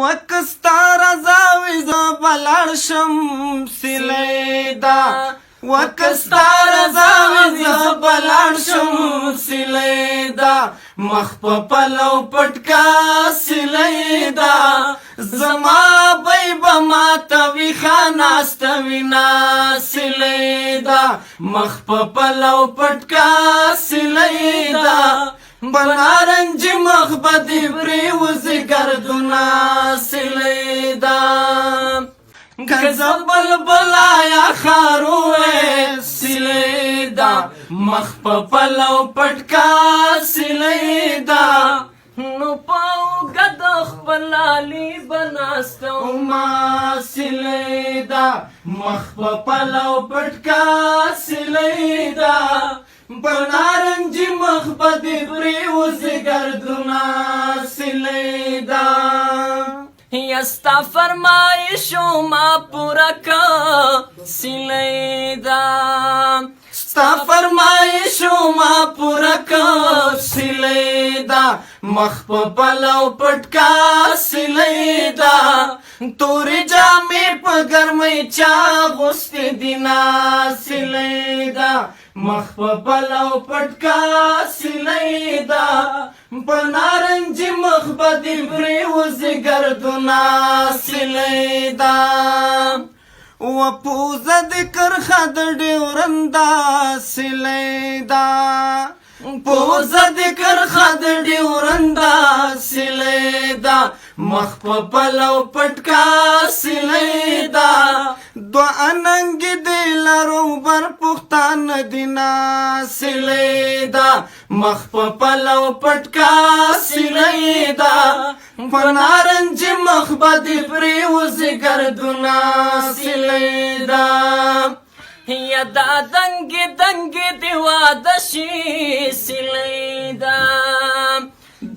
وکستا رضاوی ز بلړ شم سلیدا وکستا رضاوی ز بلړ شم سلیدا مخ په پلو پټکا سلیدا زما بای بما توی خاناست وینا سلیدا مخ په پلو پټکا سلیدا بنارنج مخبدی پریوزی گردونا سلیدا گزبل بلایا خاروے سلیدا مخ پا پلو پٹکا سلیدا نو پاو گدخ پلالی بناستو ما سلیدا مخ پا پلو پٹکا سلیدا بنارنجی مخبدی پریوزی گردونا سلیدا یستا فرمایشو ما پورا کا سلیدا ستا فرمایشو ما پورا کا سلیدا مخ په پلو پټکا سلیدا توری جامی په ګرمۍ چا غوستې دینا سلیدا مخ په پلو پټکا سلیدا په نارنجي مخبدي پریوزي ګردونا سلیدا و پوزه د کرخه د ډیورندا سلیدا پوزه د کرخه د ډیورندا سلیدا مخ په پلو پټکا سلیدا دو اننګ دی لرو بر پختان دینا سلیدا مخ په پلو پټکا سلیدا پنارنج مخبدی پریوزی گردونا سلیدا یا دا دنگی دنگی دیوا دشی سلیدا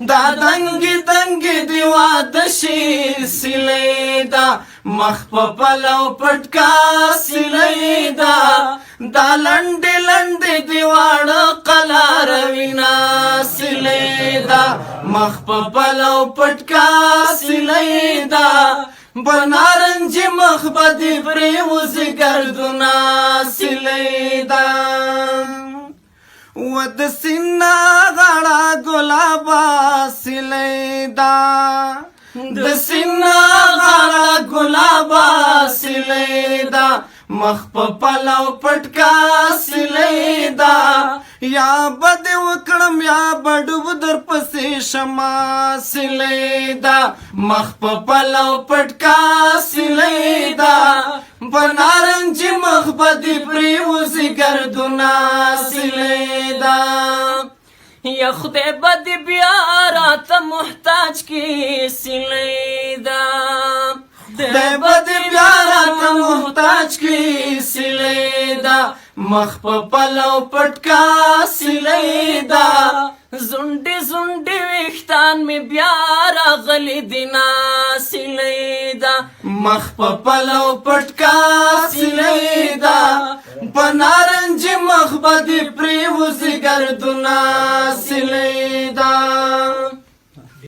دا دنگی دنگی دیوا دشی سلیدا مخ په پلو پټکا سلیدا دا لنډی لنډی دیواړه قلار وینا سلیدا مخ په پلو پټکا سلیدا بنارنجی مخبدی پریوزی گردونا سلیدا ود سینا غړه ګلابا سلیدا د سینا غړه ګلابا سلیدا مخ په پلو پټکا سلیدا یا بد وکړم یا بډو در پسې شما سلیدا مخ په پلو پټکا سلیدا بنارنجي مخبدي پریوزي ګردونا سلیدا یا خدای بد بیا راته محتاج کی سلیدا خدای بد بیا راته محتاج کی سلیدا مخ په پلو پټکا سلیدا زونډي زونډي وختان می بیا راغلی دینا سلیدا مخ په پلو پټکا سلیدا پنارنجي مخبدي پریوزي گردونا سلیدا